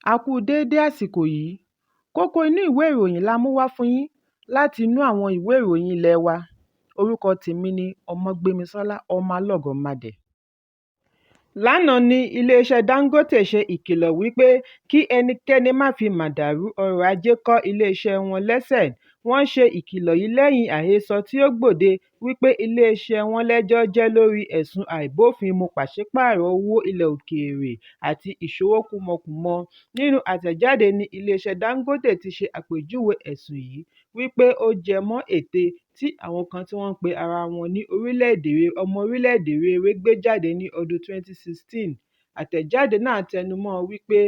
A kú déédé àsìkò yìí. Kókó inú ìwé ìròyìn la mú wá fún yín láti inú àwọn ìwé ìròyìn ilé wa. Orúkọ tèmi ni Ọmọgbémisọ́lá ọmọ Alọ́gọ̀madẹ̀. Lánàá ni iléeṣẹ́ Dangote ṣe ìkìlọ̀ wípé kí ẹnikẹ́ni má fi màdàrú ọrọ̀ ajé kọ́ iléeṣẹ́ wọn lẹ́sẹ̀. Wọ́n ṣe ìkìlọ̀ yìí lẹ́yìn àhesọ tí ó gbòde wípé iléeṣẹ́ wọn lẹ́jọ́ jẹ́ lórí ẹ̀sùn àìbófinmu pàṣípààrọ̀ owó ilẹ̀ òkèèrè àti ìṣòwò kúmọkùmọ. Nínú àtẹ̀jáde ni iléeṣẹ́ Dangote ti ṣe àpèjúwe ẹ̀sùn yìí wípé ó jẹ mọ́ ète tí àwọn kan tí wọ́n ń pe ara wọn ní ọmọ orílẹ̀-èdè rere gbé jáde ní ọdún 2016. Àtẹ̀jáde náà tẹnumọ́ wípé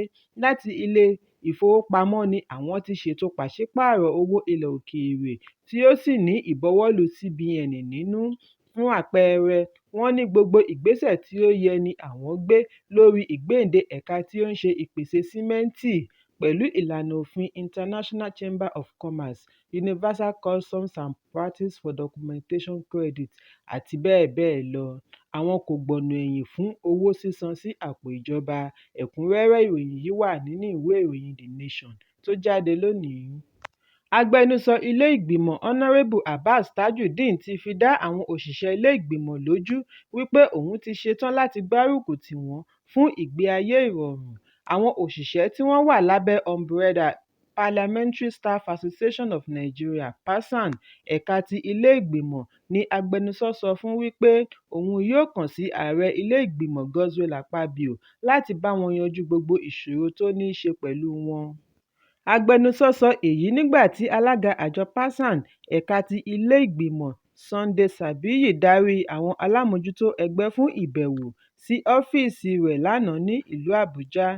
láti ilé ìfowópamọ́ ni àwọn ti ṣètò pàṣípààrọ̀ owó ilẹ̀ òkèèrè tí ó sì ní ìbọwọ́lù CBN nínú. Fún àpẹẹrẹ, wọ́n ní gbogbo ìgbésẹ̀ tí ó yẹ ni àwọn gbé lórí ìgbéǹde ẹ̀ka tí ó ń ṣe ìpèsè símẹ́ǹtì pẹ̀lú ìlànà òfin International Chamber of Commerce, Universal Customs and Practice for Documentation Credit àti bẹ́ẹ̀ bẹ́ẹ̀ lọ. Àwọn kò gbọ̀nà ẹ̀yìn fún owó sísan sí àpò ìjọba. Ẹ̀kúnrẹ́rẹ́ ìròyìn yìí wà nínú ìwé ìròyìn The Nation tó jáde lónìí. Agbẹnusọ ilé ìgbìmọ̀ Honorable Abbas Tajudeen ti fi dá àwọn òṣìṣẹ́ ilé ìgbìmọ̀ lójú wípé òun ti ṣetán láti gbárùkù tì wọ́n fún ìgbé ayé ìrọ̀rùn. Àwọn òṣìṣẹ́ tí wọ́n wà lábẹ́ umbrella Parliamentary Staff Association of Nigeria (PASAN) ẹ̀ka ti ilé ìgbìmọ̀ ni agbẹnusọ sọ fún wípé òun yóò kàn sí ààrẹ ilé ìgbìmọ̀ Godswill Akpabio láti bá wọn yanjú gbogbo ìṣòro tó ní í ṣe pẹ̀lú wọn. Agbẹnusọ sọ èyí nígbà tí alága àjọ PASAN ẹ̀ka ti ilé ìgbìmọ̀ Sunday Sabiyi darí àwọn alámòjútó ẹgbẹ́ fún ìbẹ̀wò sí ọ́fíìsì rẹ̀ lánàá ní ìlú Àbújá.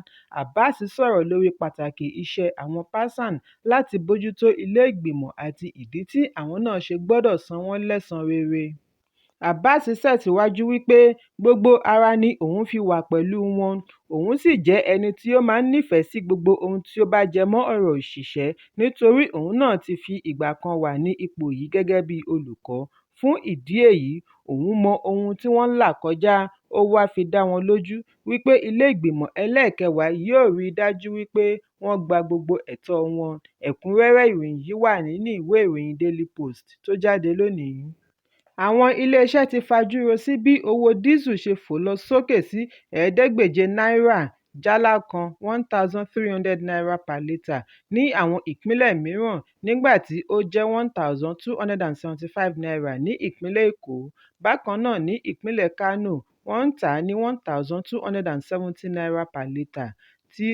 Abbas sọ̀rọ̀ lórí pàtàkì iṣẹ́ àwọn PASAN láti bójútó ilé ìgbìmọ̀ àti ìdí tí àwọn náà ṣe gbọ́dọ̀ san wọ́n lẹ́san rere. Abbas tẹ̀síwájú wípé gbogbo ara ni òun fi wà pẹ̀lú wọn, òun sì jẹ́ ẹni tí ó máa ń nífẹ̀ẹ́ sí gbogbo ohun tí ó bá jẹ mọ́ ọ̀rọ̀ òṣìṣẹ́ nítorí òun náà ti fi ìgbà kan wà ní ipò yìí gẹ́gẹ́ bí olùkọ́. Fún ìdí èyí, òun mọ ohun tí wọ́n ń là kọjá. Ó wáá fi dá wọn lójú wípé ilé ìgbìmọ̀ ẹlẹ́ẹ̀kẹwàá yóò rí i dájú wípé wọ́n gba gbogbo ẹ̀tọ́ wọn. Ẹ̀kúnrẹ́rẹ́ ìròyìn yìí wà nínú ìwé ìròyìn Daily Post tó jáde lónìí. Àwọn iléeṣẹ́ ti fajúro sí bí owó dísù ṣe fò lọ sókè sí náírà jálá kan n1,300 per litre ní àwọn ìpínlẹ̀ mìíràn nígbà tí ó jẹ́ n1,275 ní ìpínlẹ̀ Èkó. Bákan náà ní ìpínlẹ̀ Kano, wọ́n ń tà á ní n1,270 per litre tí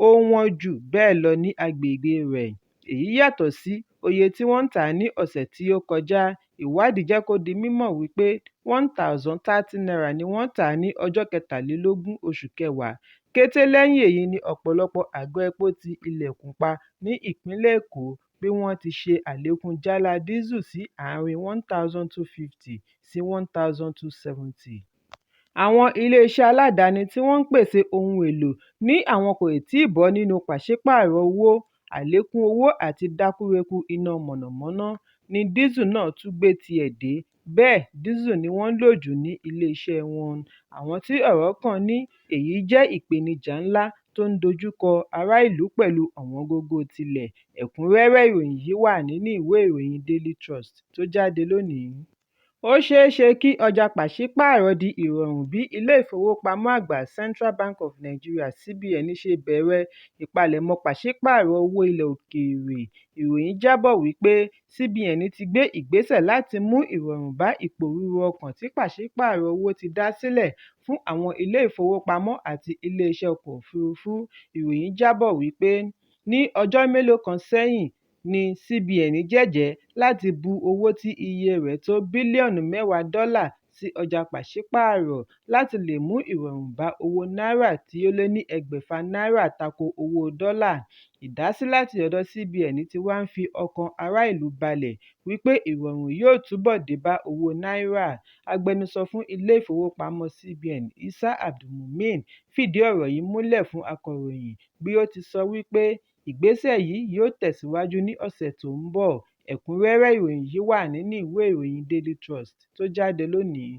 ó wọ́n jù bẹ́ẹ̀ lọ ní agbègbè rẹ̀. Èyí yàtọ̀ sí oye tí wọ́n ń tà á ní ọ̀sẹ̀ tí ó kọjá. Ìwádìí jẹ́ kó di mímọ̀ wípé n1,030 ni wọ́n tà á ní ọjọ́ 23 oṣù kẹwàá. Kété lẹ́yìn èyí ni ọ̀pọ̀lọpọ̀ àgọ́ epo ti ilẹ̀kùn pa ní ìpínlẹ̀ Èkó bí wọ́n ti ṣe àlékún jálá dísù sí àárín n1,250 sí n1,270. Àwọn iléeṣẹ́ aládàáni tí wọ́n ń pèsè ohun èlò ní àwọn kò tíì bọ́ nínú pàṣípààrọ̀ owó, àlékún owó àti dákúrekú iná mọ̀nàmọ́ná ni dísù náà tún gbé tiẹ̀ dé. Bẹ́ẹ̀ dísù ni wọ́n ń lò jù ní iléeṣẹ́ wọn. Àwọn tí ọ̀rọ̀ kàn ní èyí jẹ́ ìpèníjà ńlá tó ń dojúkọ ará ìlú pẹ̀lú ọ̀wọ́ngógó tilẹ̀. Ẹ̀kúnrẹ́rẹ́ ìròyìn yìí wà nínú ìwé ìròyìn Daily Trust tó jáde lónìí. Ó ṣeé ṣe kí ọjà pàṣípààrọ̀ di ìrọ̀rùn bí ilé ìfowópamọ́ àgbà Central Bank of Nigeria (CBN) ṣe bẹ̀rẹ̀ ìpalẹ̀mọ́ pàṣípààrọ̀ owó ilẹ̀ òkèèrè. Ìròyìn jábọ̀ wípé CBN ti gbé ìgbésẹ̀ láti mú ìrọ̀rùn bá ìpòrúurú ọkàn tí pàṣípààrọ̀ owó ti dá sílẹ̀ fún àwọn ilé ìfowópamọ́ àti iléeṣẹ́ ọkọ̀ òfurufú. Ìròyìn jábọ̀ wípé ní ọjọ́ mélòó kan sẹ́yìn ni CBN jẹ́jẹ̀ẹ́ láti bu owó tí iye rẹ̀ tó bílíọ̀nù $10 sí ọjà pàṣípààrọ̀ láti lè mú ìrọ̀rùn bá owó náírà tí ó lé ní ẹgbẹ̀fà tako owó dọ́là. Ìdásí láti ọ̀dọ̀ CBN ti wá ń fi ọkàn ará ìlú balẹ̀ wípé ìrọ̀rùn yóò túbọ̀ dé bá owó náírà. Agbẹnusọ fún ilé ìfowópamọ́ CBN Issa Abdulmumin fìdí ọ̀rọ̀ yìí múlẹ̀ fún akọ̀ròyìn bí ó ti sọ wípé ìgbésẹ̀ yìí yóò tẹ̀síwájú ní ọ̀sẹ̀ tó ń bọ̀. Ẹ̀kúnrẹ́rẹ́ ìròyìn yìí wà nínú ìwé ìròyìn Daily Trust tó jáde lónìí.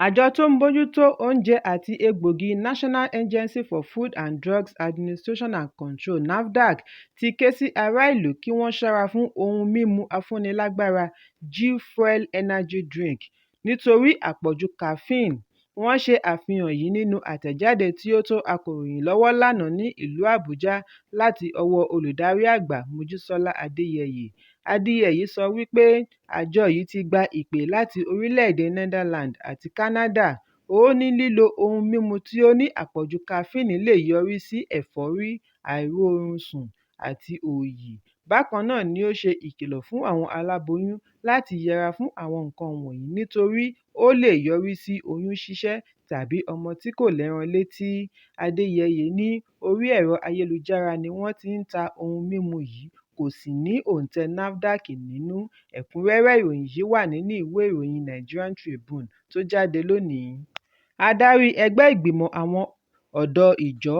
Àjọ tó ń bójútó oúnjẹ àti egbòogi National Agency for Food and Drugs Administration and Control (NAFDAC) ti ké sí ará ìlú kí wọ́n ṣọ́ra fún ohun mímu afúnilágbára G-Fuel Energy Drink nítorí àpọ̀jù caffeine. Wọ́n ṣe àfihàn yìí nínú àtẹ̀jáde tí ó tó akọ̀ròyìn lọ́wọ́ lánàá ní ìlú Àbújá láti ọwọ́ olùdarí àgbà Mojísọ́lá Adéyẹyè. Adéyẹyè sọ wípé àjọ yìí ti gba ìpè láti orílẹ̀-èdè Netherlands àti Canada. Ó ní lílo ohun mímu tí ó ní àpọ̀jù caffeine lè yọrí sí ẹ̀fọ́rí, àìróorun sùn àti òòyì. Bákan náà ni ó ṣe ìkìlọ̀ fún àwọn aláboyún láti yẹra fún àwọn nǹkan wọ̀nyí nítorí ó lè yọrí sí oyún ṣíṣẹ́ tàbí ọmọ tí kò lẹ́ran létí. Adéyẹyè ní orí ẹ̀rọ ayélujára ni wọ́n ti ń ta ohun mímu yìí, kò sì ní òǹtẹ̀ NAFDAC nínú. Ẹ̀kúnrẹ́rẹ́ ìròyìn yìí wà nínú ìwé ìròyìn Nigerian Tribune tó jáde lónìí. Adarí ẹgbẹ́ ìgbìmọ̀ àwọn ọ̀dọ́ ìjọ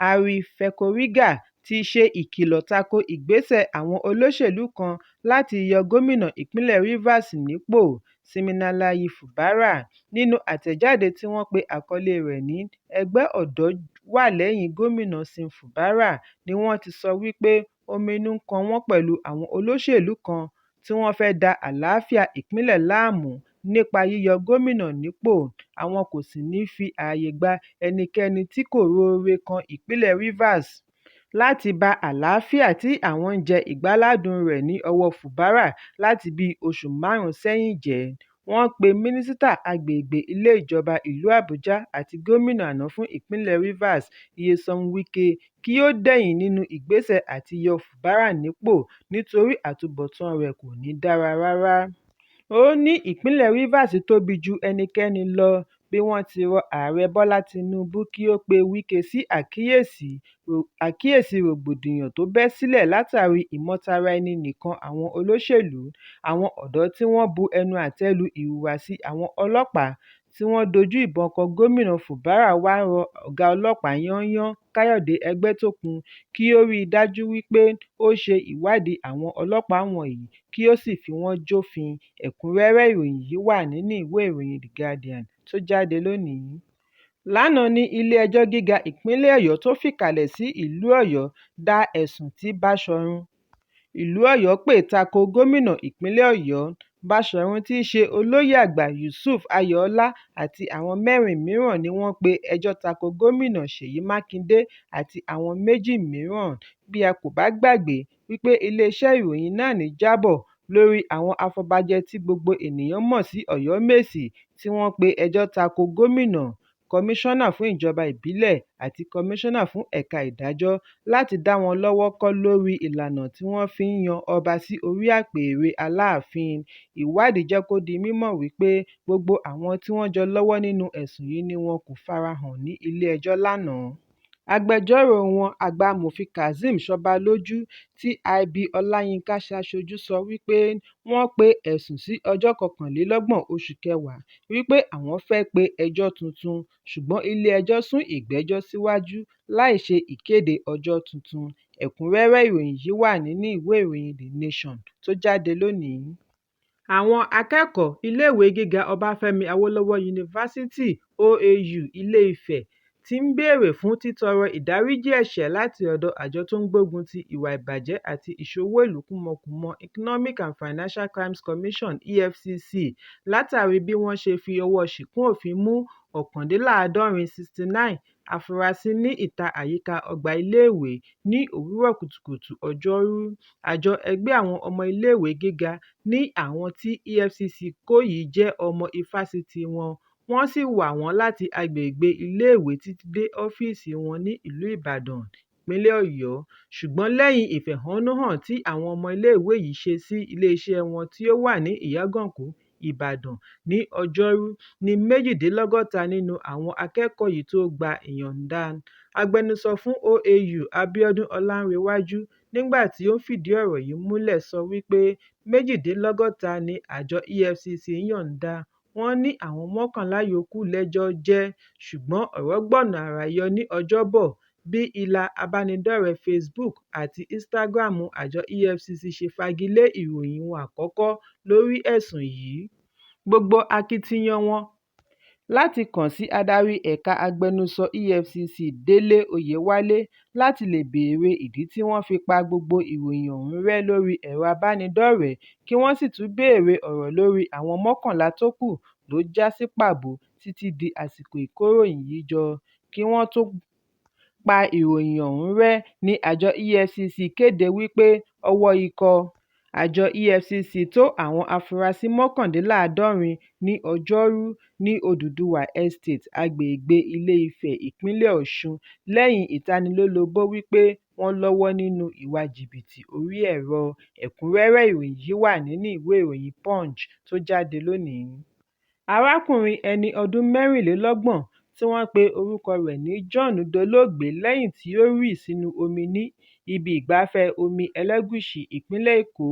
Ari Fekoriga ti ṣe ìkìlọ̀ tako ìgbésẹ̀ àwọn olóṣèlú kan láti yọ gómìnà ìpínlẹ̀ Rivers nípò, Siminalayi Fubara. Nínú àtẹ̀jáde tí wọ́n pe àkọlé rẹ̀ ní "Ẹgbẹ́ ọ̀dọ́ wà lẹ́yìn gómìnà Sim Fubara" ni wọ́n ti sọ wípé ominú ń kan wọ́n pẹ̀lú àwọn olóṣèlú kan tí wọ́n fẹ́ da àlàáfíà ìpínlẹ̀ láàmú nípa yíyọ gómìnà nípò. Àwọn kò sì ní fi ààyè gba ẹnikẹ́ni tí kò roore kan ìpínlẹ̀ Rivers láti ba àlàáfíà tí àwọn ń jẹ ìgbáládùn rẹ̀ ní ọwọ́ Fubara láti bí oṣù 5 sẹ́yìn jẹ́. Wọ́n pe mínísítà agbègbè ilé ìjọba ìlú Àbújá àti gómìnà àná fún ìpínlẹ̀ Rivers Nyesom Wike kí ó dẹ̀yìn nínú ìgbésẹ̀ àti yọ Fubara nípò nítorí àtúbọ̀tán rẹ̀ kò ní dára rárá. Ó ní ìpínlẹ̀ Rivers tóbi ju ẹnikẹ́ni lọ bí wọ́n ti rọ ààrẹ Bọ́lá Tinubu kí ó pe Wike sí àkíyèsí rògbòdìyàn tó bẹ́ sílẹ̀ látàrí ìmọtara-ẹni-nìkan àwọn olóṣèlú. Àwọn ọ̀dọ́ tí wọ́n bu ẹnu àtẹ́ lu ìhùwàsí àwọn ọlọ́pàá tí wọ́n dojú ìbọn kọ gómìnà Fubara wá rọ ọ̀gá ọlọ́pàá yányán Káyọ̀dé Ẹgbẹ́tókun kí ó rí i dájú wípé ó ṣe ìwádìí àwọn ọlọ́pàá wọ̀nyí kí ó sì fi wọ́n jófin. Ẹ̀kúnrẹ́rẹ́ ìròyìn yìí wà nínú ìwé ìròyìn The Guardian tó jáde lónìí. Lánàá ní ilé-ẹjọ́ gíga ìpínlẹ̀ Ọ̀yọ́ tó fìkàlẹ̀ sí ìlú Ọ̀yọ́ dá ẹ̀sùn tí Báṣọ̀run ìlú Ọ̀yọ́ pè tako gómìnà ìpínlẹ̀ Ọ̀yọ́. Báṣọ̀run tí í ṣe olóyè àgbà Yusuf Ayọ̀ọ́lá àti àwọn 4 mìíràn ni wọ́n pe ẹjọ́ tako gómìnà Ṣèyí Mákindé àti àwọn 2 mìíràn. Bí a kò bá gbàgbé wípé iléeṣẹ́ ìròyìn náà ní jábọ̀ lórí àwọn afọbajẹ tí gbogbo ènìyàn mọ̀ sí Ọ̀yọ́mèsì tí wọ́n pe ẹjọ́ tako gómìnà, kọmíṣánná fún ìjọba ìbílẹ̀ àti kọmíṣánná fún ẹ̀ka ìdájọ́ láti dá wọn lọ́wọ́ kọ́ lórí ìlànà tí wọ́n fi ń yan ọba sí orí àpèrè Aláàfin. Ìwádìí jẹ́ kó di mímọ̀ wípé gbogbo àwọn tí wọ́n jọ lọ́wọ́ nínú ẹ̀sùn yìí ni wọn kò farahàn ní ilé-ẹjọ́ lánàá. Agbẹjọ́rò wọn àgbà amòfin Kazeem Shobalójú tí IB Ọláyínká ṣaṣojú sọ wípé wọ́n pe ẹ̀sùn sí ọjọ́ 29 oṣù kẹwàá wípé àwọn fẹ́ pe ẹjọ́ tuntun ṣùgbọ́n ilé-ẹjọ́ sún ìgbẹ́jọ́ síwájú láì ṣe ìkéde ọjọ́ tuntun. Ẹ̀kúnrẹ́rẹ́ ìròyìn yìí wà nínú ìwé ìròyìn The Nation tó jáde lónìí. Àwọn akẹ́kọ̀ọ́ iléèwé gíga Ọbáfẹ́mi Awólọ́wọ̀ Yunifásítì OAU Ilé-Ifẹ̀ ti ń béèrè fún títọrọ ìdáríjì ẹ̀ṣẹ̀ láti ọ̀dọ̀ àjọ tó ń gbógun ti ìwà ìbàjẹ́ àti ìṣòwò ìlú kúmọkùmọ Economic and Financial Crimes Commission EFCC látàrí bí wọ́n ṣe fi ọwọ́ ṣìkún òfin mú 69 afurasí ní ìta àyíká ọgbà iléèwé ní òwúrọ̀ kùtùkùtù Ọjọ́rú. Àjọ ẹgbẹ́ àwọn ọmọ iléèwé gíga ní àwọn tí EFCC kó yìí jẹ́ ọmọ ifásitì wọn, wọ́n sì wà wọ́n láti agbègbè iléèwé títí dé ọ́fíìsì wọn ní ìlú Ìbàdàn, ìpínlẹ̀ Ọ̀yọ́. Ṣùgbọ́n lẹ́yìn ìfẹ̀hónúhàn tí àwọn ọmọ iléèwé yìí ṣe sí iléeṣẹ́ wọn tí ó wà ní Ìyágànkú, Ìbàdàn ní Ọjọ́rú ní 62 nínú àwọn akẹ́kọ̀ọ́ yìí tó gba ìyọ̀ǹda. Agbẹnusọ fún OAU Abíọ́dún Ọlánrewájú nígbà tí ó ń fìdí ọ̀rọ̀ yìí múlẹ̀ sọ wípé 62 ni àjọ EFCC yọ̀ǹda. Wọ́n ní àwọn 11 yòókù lẹ́jọ́ jẹ́, ṣùgbọ́n ọ̀rọ̀ gbọ̀nà àrà yọ ní Ọjọ́bọ̀ bí ìlà abánidọ́rẹ̀ẹ́ Facebook àti Instagram àjọ EFCC ṣe fagilé ìròyìn wọn àkọ́kọ́ lórí ẹ̀sùn yìí. Gbogbo akitiyan wọn láti kàn sí adarí ẹ̀ka agbẹnusọ EFCC Délé Oyèwálé láti lè béèrè ìdí tí wọ́n fi pa gbogbo ìròyìn ọ̀hún rẹ́ lórí ẹ̀rọ abánidọ́rẹ̀ẹ́ kí wọ́n sì tún béèrè ọ̀rọ̀ lórí àwọn 11 tó kù ló já sí pàbó títí di àsìkò ìkóròyìn yìí jọ. Kí wọ́n tó pa ìròyìn ọ̀hún rẹ́ ní àjọ EFCC kéde wípé ọwọ́ ikọ̀ àjọ EFCC tó àwọn afurasí 69 ní Ọjọ́rú ní Odùduwà Estate agbègbè Ilé-Ifẹ̀ ìpínlẹ̀ Ọ̀ṣun lẹ́yìn ìtanilólobó wípé wọ́n lọ́wọ́ nínú ìwà jìbìtì orí ẹ̀rọ. Ẹ̀kúnrẹ́rẹ́ ìròyìn yìí wà nínú ìwé ìròyìn Punch tó jáde lónìí. Arákùnrin ẹni ọdún 24 tí wọ́n pe orúkọ rẹ̀ ní John dolóògbé lẹ́yìn tí ó rì sínú omi ní ibi ìgbafẹ́ omi Ẹlẹ́gùṣì ìpínlẹ̀ Èkó.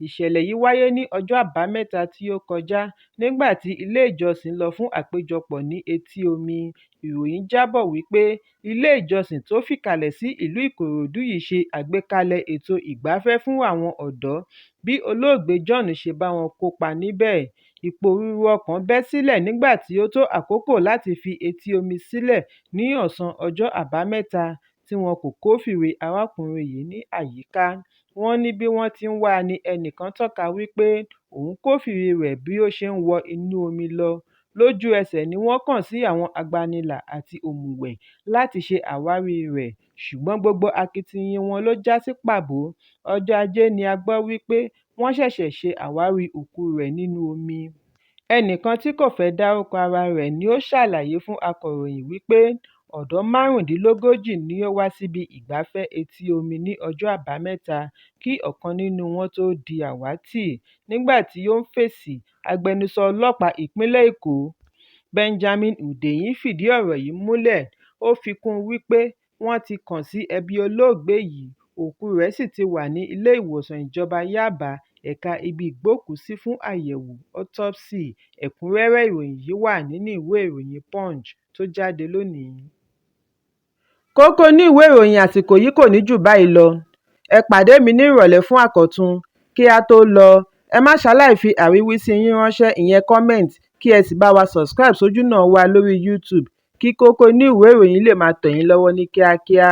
Ìṣẹ̀lẹ̀ yìí wáyé ní ọjọ́ Àbámẹ́ta tí ó kọjá nígbà tí ilé ìjọsìn lọ fún àpéjọpọ̀ ní etí omi. Ìròyìn jábọ̀ wípé ilé ìjọsìn tó fìkàlẹ̀ sí ìlú Ìkòròdú yìí ṣe àgbékalẹ̀ ètò ìgbafẹ́ fún àwọn ọ̀dọ́ bí olóògbé John ṣe bá wọn kópa níbẹ̀. Ìpòrúurú ọkàn bẹ́ sílẹ̀ nígbà tí ó tó àkókò láti fi etí omi sílẹ̀ ní ọ̀sán ọjọ́ Àbámẹ́ta tí wọn kò kófìrí arákùnrin yìí ní àyíká. Wọ́n ní bí wọ́n ti ń wá a ní ẹnìkan tọ́ka wípé òun kófìrí rẹ̀ bí ó ṣe ń wọ inú omi lọ. Lójú ẹsẹ̀ ni wọ́n kàn sí àwọn agbanilà àti òmùwẹ̀ láti ṣe àwárí rẹ̀, ṣùgbọ́n gbogbo akitiyan wọn ló já sí pàbó. Ọjọ́ Ajé ni a gbọ́ wípé wọ́n ṣẹ̀ṣẹ̀ ṣe àwárí òkú rẹ̀ nínú omi. Ẹnìkan tí kò fẹ́ dárúkọ ara rẹ̀ ni ó ṣàlàyé fún akọ̀ròyìn wípé ọ̀dọ́ 35 ni ó wá síbi ìgbafẹ́ etí omi ní ọjọ́ Àbámẹ́ta kí ọ̀kan nínú wọn tó di àwátì. Nígbà tí ó ń fèsì, agbẹnusọ ọlọ́pàá ìpínlẹ̀ Èkó, Benjamin Hundeyin fìdí ọ̀rọ̀ yìí múlẹ̀. Ó fi kún un wípé wọ́n ti kàn sí ẹbí olóògbé yìí, òkú rẹ̀ sì ti wà ní ilé ìwòsàn ìjọba Yábà ẹ̀ka ibi ìgbókùúsí fún àyẹ̀wò autopsy. Ẹ̀kúnrẹ́rẹ́ ìròyìn yìí wà nínú ìwé ìròyìn Punch tó jáde lónìí. Kókó inú ìwé ìròyìn àsìkò yìí kò ní jù báyìí lọ. Ẹ pàdé mi ní ìrọ̀lẹ́ fún àkọ́tun. Kí a tó lọ, ẹ má ṣaláì fi àríwísí yín ránṣẹ́, ìyẹn comment, kí ẹ sì bá wa subscribe sójúnà wa lórí YouTube kí Kókó Inú Ìwé Ìròyìn lè máa tẹ̀ yín lọ́wọ́ ní kíákíá.